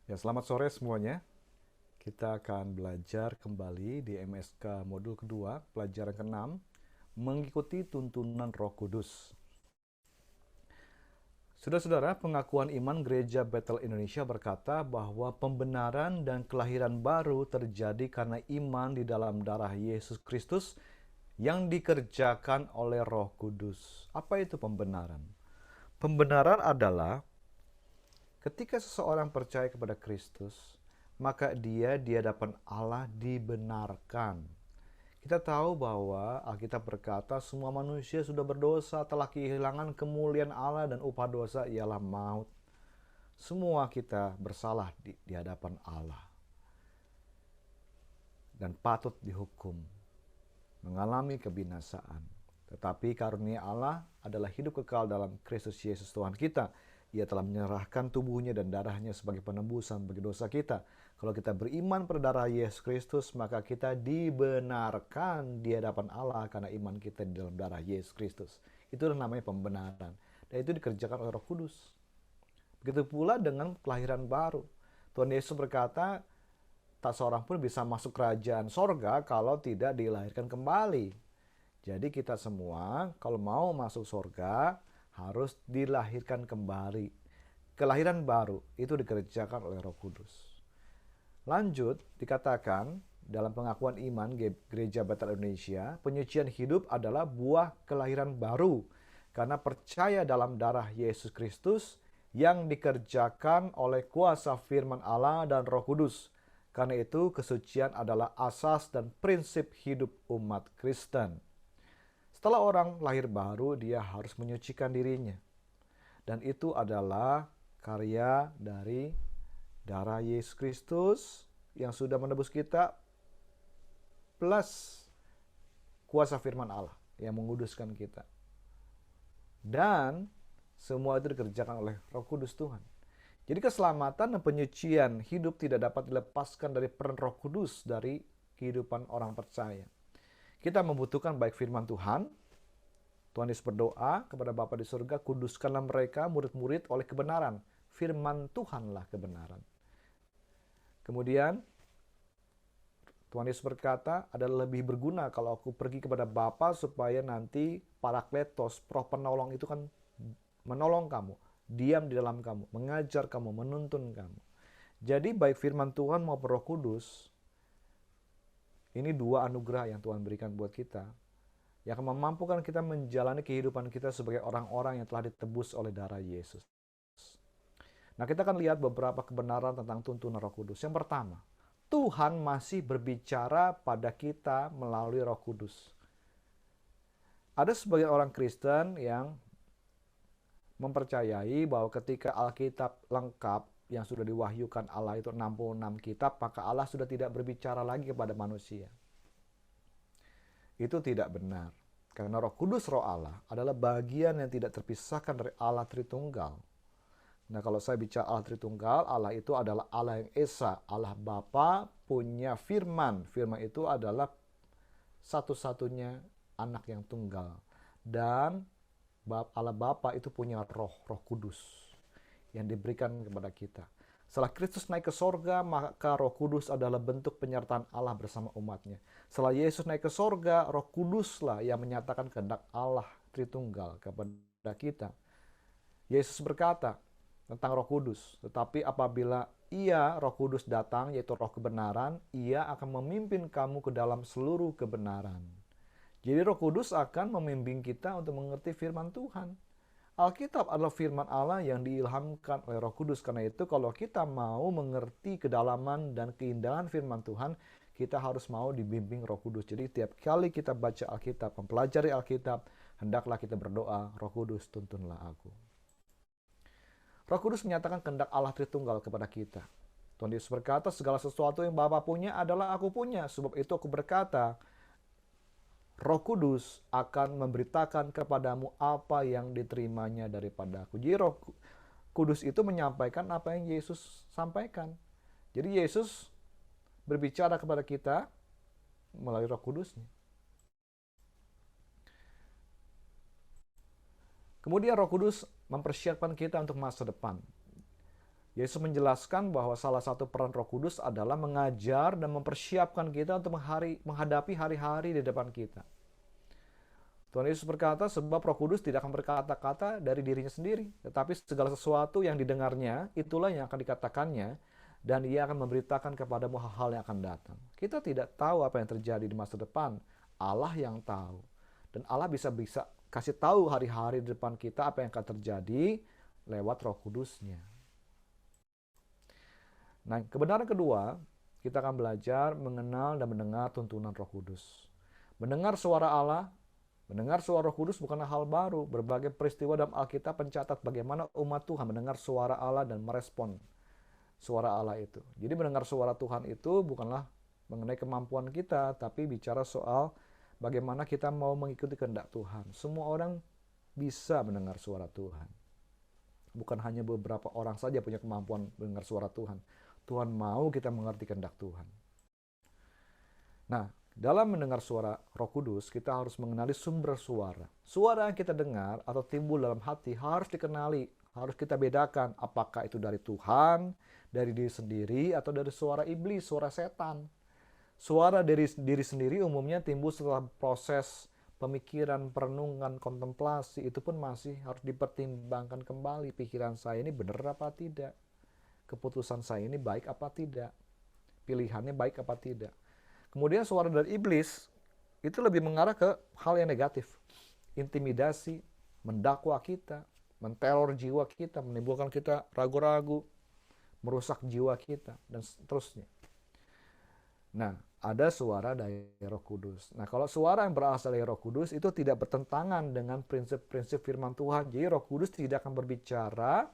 Ya, selamat sore semuanya. Kita akan belajar kembali di MSK modul kedua, pelajaran ke-6, mengikuti tuntunan Roh Kudus. Saudara-saudara, pengakuan iman Gereja Bethel Indonesia berkata bahwa pembenaran dan kelahiran baru terjadi karena iman di dalam darah Yesus Kristus yang dikerjakan oleh Roh Kudus. Apa itu pembenaran? Pembenaran adalah ketika seseorang percaya kepada Kristus, maka dia di hadapan Allah dibenarkan. Kita tahu bahwa Alkitab berkata semua manusia sudah berdosa, telah kehilangan kemuliaan Allah dan upah dosa ialah maut. Semua kita bersalah di hadapan Allah dan patut dihukum, mengalami kebinasaan. Tetapi karunia Allah adalah hidup kekal dalam Kristus Yesus Tuhan kita. Ia telah menyerahkan tubuhnya dan darahnya sebagai penebusan bagi dosa kita. Kalau kita beriman pada darah Yesus Kristus, maka kita dibenarkan di hadapan Allah karena iman kita di dalam darah Yesus Kristus. Itulah namanya pembenaran. Dan itu dikerjakan oleh Roh Kudus. Begitu pula dengan kelahiran baru. Tuhan Yesus berkata, tak seorang pun bisa masuk kerajaan sorga kalau tidak dilahirkan kembali. Jadi kita semua kalau mau masuk surga harus dilahirkan kembali. Kelahiran baru itu dikerjakan oleh Roh Kudus. Lanjut, dikatakan dalam pengakuan iman Gereja Bethel Indonesia, penyucian hidup adalah buah kelahiran baru karena percaya dalam darah Yesus Kristus yang dikerjakan oleh kuasa firman Allah dan Roh Kudus. Karena itu kesucian adalah asas dan prinsip hidup umat Kristen. Setelah orang lahir baru, dia harus menyucikan dirinya. Dan itu adalah karya dari darah Yesus Kristus yang sudah menebus kita, plus kuasa firman Allah yang menguduskan kita. Dan semua itu dikerjakan oleh Roh Kudus Tuhan. Jadi keselamatan dan penyucian hidup tidak dapat dilepaskan dari peran Roh Kudus dari kehidupan orang percaya. Kita membutuhkan baik firman Tuhan. Tuhan Yesus berdoa kepada Bapa di surga, kuduskanlah mereka murid-murid oleh kebenaran. Firman Tuhanlah kebenaran. Kemudian Tuhan Yesus berkata, adalah lebih berguna kalau aku pergi kepada Bapa supaya nanti Parakletos, Roh Penolong itu kan menolong kamu, diam di dalam kamu, mengajar kamu, menuntun kamu. Jadi baik firman Tuhan maupun Roh Kudus, ini dua anugerah yang Tuhan berikan buat kita, yang akan memampukan kita menjalani kehidupan kita sebagai orang-orang yang telah ditebus oleh darah Yesus. Nah, kita akan lihat beberapa kebenaran tentang tuntunan Roh Kudus. Yang pertama, Tuhan masih berbicara pada kita melalui Roh Kudus. Ada sebagian orang Kristen yang mempercayai bahwa ketika Alkitab lengkap yang sudah diwahyukan Allah itu 66 kitab, maka Allah sudah tidak berbicara lagi kepada manusia. Itu tidak benar. Karena Roh Kudus, Roh Allah, adalah bagian yang tidak terpisahkan dari Allah Tritunggal. Nah, kalau saya bicara Allah Tritunggal, Allah itu adalah Allah yang Esa, Allah Bapa punya firman. Firman itu adalah satu-satunya anak yang tunggal. Dan Allah Bapa itu punya roh Kudus yang diberikan kepada kita. Setelah Kristus naik ke sorga, maka Roh Kudus adalah bentuk penyertaan Allah bersama umatnya. Setelah Yesus naik ke sorga, Roh Kuduslah yang menyatakan kehendak Allah Tritunggal kepada kita. Yesus berkata tentang Roh Kudus, tetapi apabila Ia, Roh Kudus datang, yaitu Roh kebenaran, Ia akan memimpin kamu ke dalam seluruh kebenaran. Jadi Roh Kudus akan membimbing kita untuk mengerti firman Tuhan. Alkitab adalah firman Allah yang diilhamkan oleh Roh Kudus. Karena itu kalau kita mau mengerti kedalaman dan keindahan firman Tuhan, kita harus mau dibimbing Roh Kudus. Jadi tiap kali kita baca Alkitab, mempelajari Alkitab, hendaklah kita berdoa, Roh Kudus tuntunlah aku. Roh Kudus menyatakan kehendak Allah Tritunggal kepada kita. Tuhan Yesus berkata, segala sesuatu yang Bapa punya adalah aku punya. Sebab itu aku berkata, Roh Kudus akan memberitakan kepadamu apa yang diterimanya daripada aku. Jadi Roh Kudus itu menyampaikan apa yang Yesus sampaikan. Jadi Yesus berbicara kepada kita melalui Roh Kudusnya. Kemudian Roh Kudus mempersiapkan kita untuk masa depan. Yesus menjelaskan bahwa salah satu peran Roh Kudus adalah mengajar dan mempersiapkan kita untuk menghadapi hari-hari di depan kita. Tuhan Yesus berkata, sebab Roh Kudus tidak akan berkata-kata dari dirinya sendiri, tetapi segala sesuatu yang didengarnya, itulah yang akan dikatakannya, dan ia akan memberitakan kepadamu hal-hal yang akan datang. Kita tidak tahu apa yang terjadi di masa depan, Allah yang tahu. Dan Allah bisa kasih tahu hari-hari di depan kita apa yang akan terjadi lewat Roh Kudusnya. Nah, kebenaran kedua, kita akan belajar mengenal dan mendengar tuntunan Roh Kudus. Mendengar suara Allah, mendengar suara Roh Kudus bukanlah hal baru. Berbagai peristiwa dalam Alkitab mencatat bagaimana umat Tuhan mendengar suara Allah dan merespon suara Allah itu. Jadi mendengar suara Tuhan itu bukanlah mengenai kemampuan kita, tapi bicara soal bagaimana kita mau mengikuti kehendak Tuhan. Semua orang bisa mendengar suara Tuhan. Bukan hanya beberapa orang saja punya kemampuan mendengar suara Tuhan. Tuhan mau kita mengerti kehendak Tuhan. Nah, dalam mendengar suara Roh Kudus, kita harus mengenali sumber suara. Suara yang kita dengar atau timbul dalam hati harus dikenali, harus kita bedakan apakah itu dari Tuhan, dari diri sendiri, atau dari suara iblis, suara setan. Suara dari diri sendiri umumnya timbul setelah proses pemikiran, perenungan, kontemplasi. Itu pun masih harus dipertimbangkan kembali. Pikiran saya ini benar apa tidak? Keputusan saya ini baik apa tidak? Pilihannya baik apa tidak? Kemudian suara dari iblis itu lebih mengarah ke hal yang negatif. Intimidasi, mendakwa kita, menteror jiwa kita, menimbulkan kita ragu-ragu, merusak jiwa kita, dan seterusnya. Nah, ada suara dari Roh Kudus. Nah, kalau suara yang berasal dari Roh Kudus itu tidak bertentangan dengan prinsip-prinsip firman Tuhan. Jadi Roh Kudus tidak akan berbicara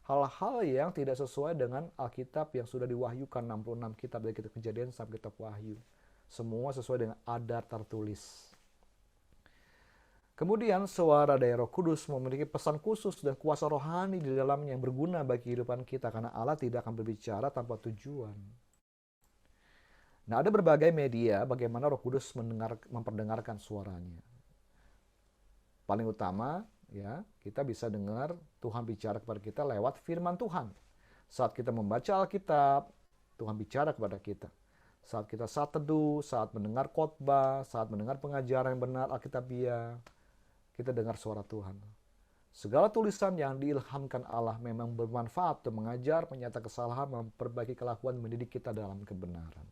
hal-hal yang tidak sesuai dengan Alkitab yang sudah diwahyukan, 66 kitab dari kitab Kejadian sampai kitab Wahyu. Semua sesuai dengan adar tertulis. Kemudian suara dari Roh Kudus memiliki pesan khusus dan kuasa rohani di dalamnya yang berguna bagi kehidupan kita, karena Allah tidak akan berbicara tanpa tujuan. Nah, ada berbagai media bagaimana Roh Kudus memperdengarkan suaranya. Paling utama, ya, kita bisa dengar Tuhan bicara kepada kita lewat firman Tuhan. Saat kita membaca Alkitab, Tuhan bicara kepada kita. Saat kita saat teduh, saat mendengar khotbah, saat mendengar pengajaran yang benar Alkitabiah, kita dengar suara Tuhan. Segala tulisan yang diilhamkan Allah memang bermanfaat untuk mengajar, menyatakan kesalahan, memperbaiki kelakuan, mendidik kita dalam kebenaran.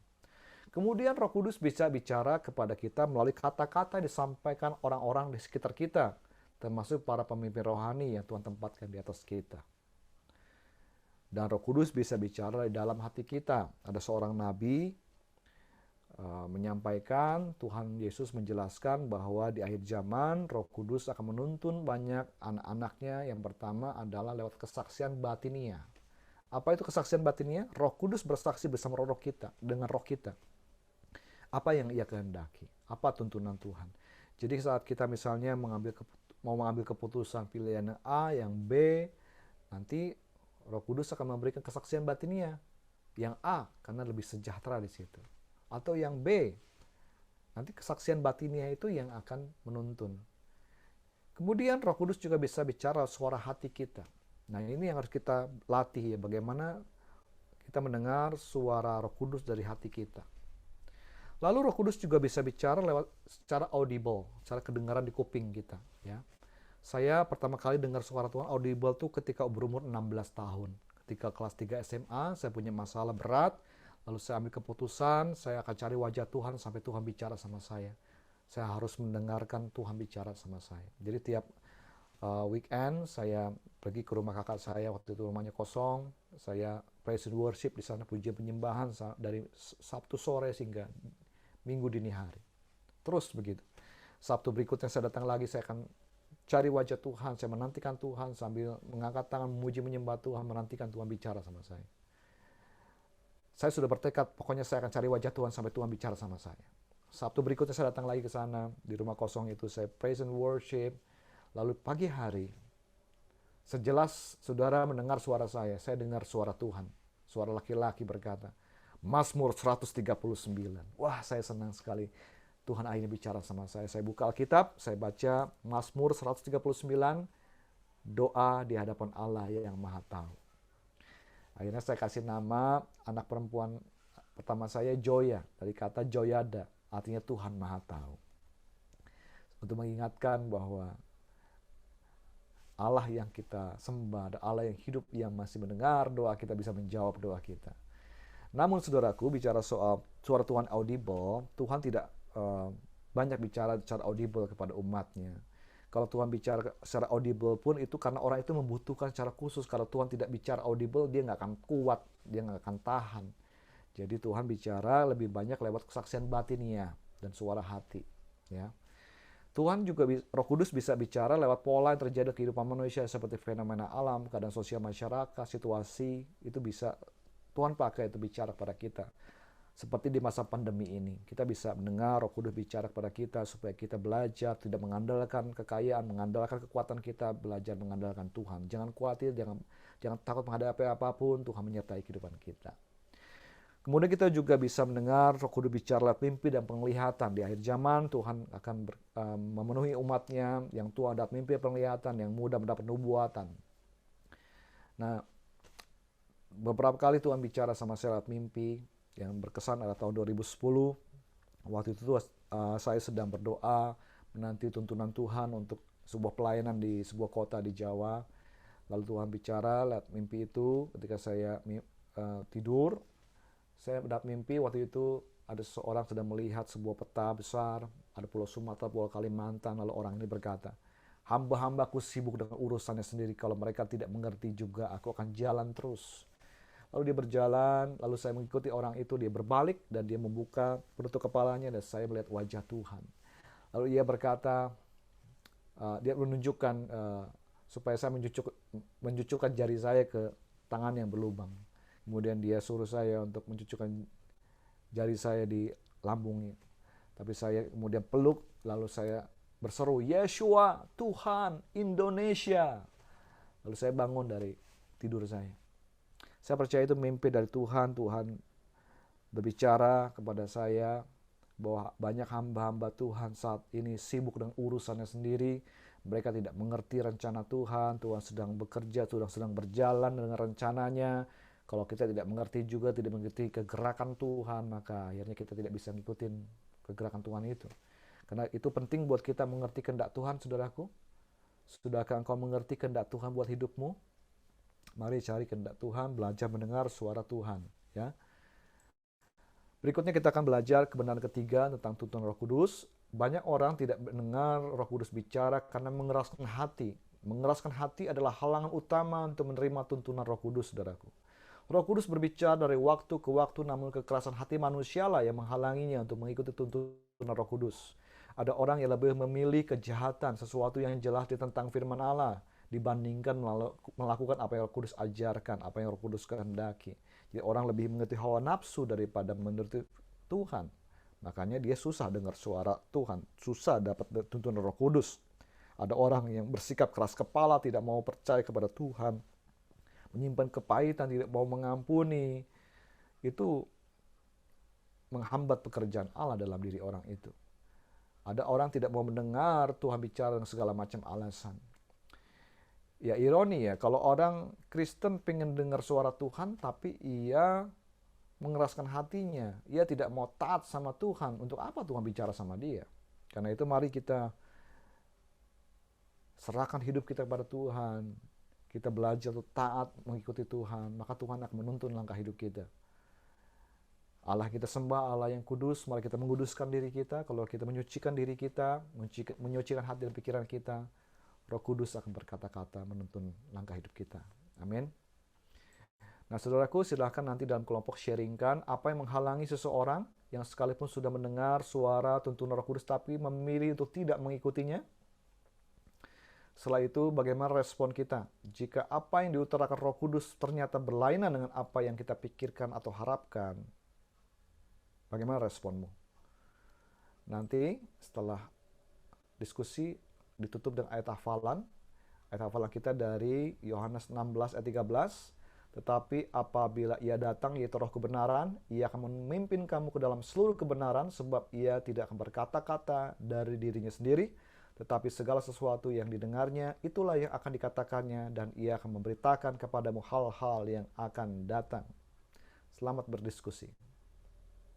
Kemudian Roh Kudus bisa bicara kepada kita melalui kata-kata yang disampaikan orang-orang di sekitar kita, termasuk para pemimpin rohani yang Tuhan tempatkan di atas kita. Dan Roh Kudus bisa bicara di dalam hati kita. Ada seorang nabi menyampaikan, Tuhan Yesus menjelaskan bahwa di akhir zaman Roh Kudus akan menuntun banyak anak-anaknya. Yang pertama adalah lewat kesaksian batinia. Apa itu kesaksian batinia? Roh Kudus bersaksi bersama roh kita, dengan roh kita. Apa yang ia kehendaki, apa tuntunan Tuhan. Jadi saat kita misalnya mau mengambil keputusan pilihan A, yang B, nanti Roh Kudus akan memberikan kesaksian batinia. Yang A, karena lebih sejahtera di situ. Atau yang B, nanti kesaksian batinia itu yang akan menuntun. Kemudian Roh Kudus juga bisa bicara suara hati kita. Nah, ini yang harus kita latih ya, bagaimana kita mendengar suara Roh Kudus dari hati kita. Lalu Roh Kudus juga bisa bicara lewat secara audible, secara kedengaran di kuping kita. Ya, saya pertama kali dengar suara Tuhan audible tuh ketika berumur 16 tahun. Ketika kelas 3 SMA, saya punya masalah berat. Lalu saya ambil keputusan, saya akan cari wajah Tuhan sampai Tuhan bicara sama saya. Saya harus mendengarkan Tuhan bicara sama saya. Jadi tiap weekend saya pergi ke rumah kakak saya, waktu itu rumahnya kosong. Saya praise and worship di sana, pujian penyembahan dari Sabtu sore hingga Minggu dini hari. Terus begitu. Sabtu berikutnya saya datang lagi, saya akan cari wajah Tuhan, saya menantikan Tuhan sambil mengangkat tangan, memuji menyembah Tuhan, menantikan Tuhan bicara sama saya. Saya sudah bertekad, pokoknya saya akan cari wajah Tuhan sampai Tuhan bicara sama saya. Sabtu berikutnya saya datang lagi ke sana, di rumah kosong itu saya praise and worship. Lalu pagi hari, sejelas saudara mendengar suara saya dengar suara Tuhan. Suara laki-laki berkata, Mazmur 139. Wah, saya senang sekali. Tuhan akhirnya bicara sama saya. Saya buka Alkitab, saya baca Mazmur 139, doa di hadapan Allah yang Maha Tahu. Akhirnya saya kasih nama anak perempuan pertama saya Joya, dari kata Joyada, artinya Tuhan Maha Tahu. Untuk mengingatkan bahwa Allah yang kita sembah, Allah yang hidup, yang masih mendengar doa kita, bisa menjawab doa kita. Namun saudaraku, bicara soal suara Tuhan audible, Tuhan tidak banyak bicara secara audible kepada umatnya. Kalau Tuhan bicara secara audible pun itu karena orang itu membutuhkan secara khusus. Kalau Tuhan tidak bicara audible, dia nggak akan kuat, dia nggak akan tahan. Jadi Tuhan bicara lebih banyak lewat kesaksian batinnya dan suara hati. Ya. Tuhan juga, Roh Kudus bisa bicara lewat pola yang terjadi di kehidupan manusia seperti fenomena alam, keadaan sosial masyarakat, situasi, itu bisa Tuhan pakai itu bicara kepada kita. Seperti di masa pandemi ini, kita bisa mendengar Roh Kudus bicara kepada kita supaya kita belajar, tidak mengandalkan kekayaan, mengandalkan kekuatan kita, belajar mengandalkan Tuhan. Jangan khawatir, jangan takut menghadapi apapun, Tuhan menyertai kehidupan kita. Kemudian kita juga bisa mendengar Roh Kudus bicara lewat mimpi dan penglihatan. Di akhir zaman Tuhan akan memenuhi umatnya yang tua dapat mimpi dan penglihatan, yang muda mendapat nubuatan. Nah, beberapa kali Tuhan bicara sama saya lewat mimpi. Yang berkesan adalah tahun 2010. Waktu itu saya sedang berdoa menanti tuntunan Tuhan untuk sebuah pelayanan di sebuah kota di Jawa. Lalu Tuhan bicara lewat mimpi itu ketika saya tidur. Saya mendapat mimpi waktu itu ada seseorang sedang melihat sebuah peta besar, ada Pulau Sumatera, Pulau Kalimantan, lalu orang ini berkata, hamba-hambaku sibuk dengan urusannya sendiri, kalau mereka tidak mengerti juga, aku akan jalan terus. Lalu dia berjalan, lalu saya mengikuti orang itu, dia berbalik dan dia membuka penutup kepalanya dan saya melihat wajah Tuhan. Lalu ia berkata, dia menunjukkan supaya saya mencucukkan jari saya ke tangan yang berlubang. Kemudian dia suruh saya untuk mencucukkan jari saya di lambungnya. Tapi saya kemudian peluk, lalu saya berseru, Yeshua, Tuhan, Indonesia. Lalu saya bangun dari tidur saya. Saya percaya itu mimpi dari Tuhan. Tuhan berbicara kepada saya bahwa banyak hamba-hamba Tuhan saat ini sibuk dengan urusannya sendiri. Mereka tidak mengerti rencana Tuhan. Tuhan sedang bekerja, Tuhan sedang berjalan dengan rencananya. Kalau kita tidak mengerti juga, tidak mengerti kegerakan Tuhan, maka akhirnya kita tidak bisa ngikutin kegerakan Tuhan itu. Karena itu penting buat kita mengerti kehendak Tuhan, saudaraku. Sudahkah engkau mengerti kehendak Tuhan buat hidupmu? Mari cari kehendak Tuhan, belajar mendengar suara Tuhan. Ya. Berikutnya kita akan belajar kebenaran ketiga tentang tuntunan Roh Kudus. Banyak orang tidak mendengar Roh Kudus bicara karena mengeraskan hati. Mengeraskan hati adalah halangan utama untuk menerima tuntunan Roh Kudus, saudaraku. Roh Kudus berbicara dari waktu ke waktu, namun kekerasan hati manusialah yang menghalanginya untuk mengikuti tuntunan Roh Kudus. Ada orang yang lebih memilih kejahatan, sesuatu yang jelas ditentang firman Allah, dibandingkan melakukan apa yang Roh Kudus ajarkan, apa yang Roh Kudus kehendaki. Jadi orang lebih mengerti hawa nafsu daripada menuruti Tuhan. Makanya dia susah dengar suara Tuhan, susah dapat tuntunan Roh Kudus. Ada orang yang bersikap keras kepala, tidak mau percaya kepada Tuhan, menyimpan kepahitan, tidak mau mengampuni. Itu menghambat pekerjaan Allah dalam diri orang itu. Ada orang tidak mau mendengar Tuhan bicara dengan segala macam alasan. Ya ironi ya, kalau orang Kristen pengen dengar suara Tuhan, tapi ia mengeraskan hatinya. Ia tidak mau taat sama Tuhan. Untuk apa Tuhan bicara sama dia? Karena itu mari kita serahkan hidup kita kepada Tuhan. Kita belajar untuk taat mengikuti Tuhan, maka Tuhan akan menuntun langkah hidup kita. Allah kita sembah, Allah yang kudus, mari kita menguduskan diri kita. Kalau kita menyucikan diri kita, menyucikan hati dan pikiran kita, Roh Kudus akan berkata-kata menuntun langkah hidup kita. Amin. Nah saudaraku, silahkan nanti dalam kelompok sharingkan apa yang menghalangi seseorang yang sekalipun sudah mendengar suara tuntunan Roh Kudus tapi memilih untuk tidak mengikutinya. Setelah itu bagaimana respon kita? Jika apa yang diutarakan Roh Kudus ternyata berlainan dengan apa yang kita pikirkan atau harapkan, bagaimana responmu? Nanti setelah diskusi ditutup dengan ayat hafalan. Ayat hafalan kita dari Yohanes 16 ayat 13. Tetapi apabila ia datang, yaitu Roh kebenaran, ia akan memimpin kamu ke dalam seluruh kebenaran, sebab ia tidak akan berkata-kata dari dirinya sendiri, tetapi segala sesuatu yang didengarnya itulah yang akan dikatakannya, dan ia akan memberitakan kepadamu hal-hal yang akan datang. Selamat berdiskusi.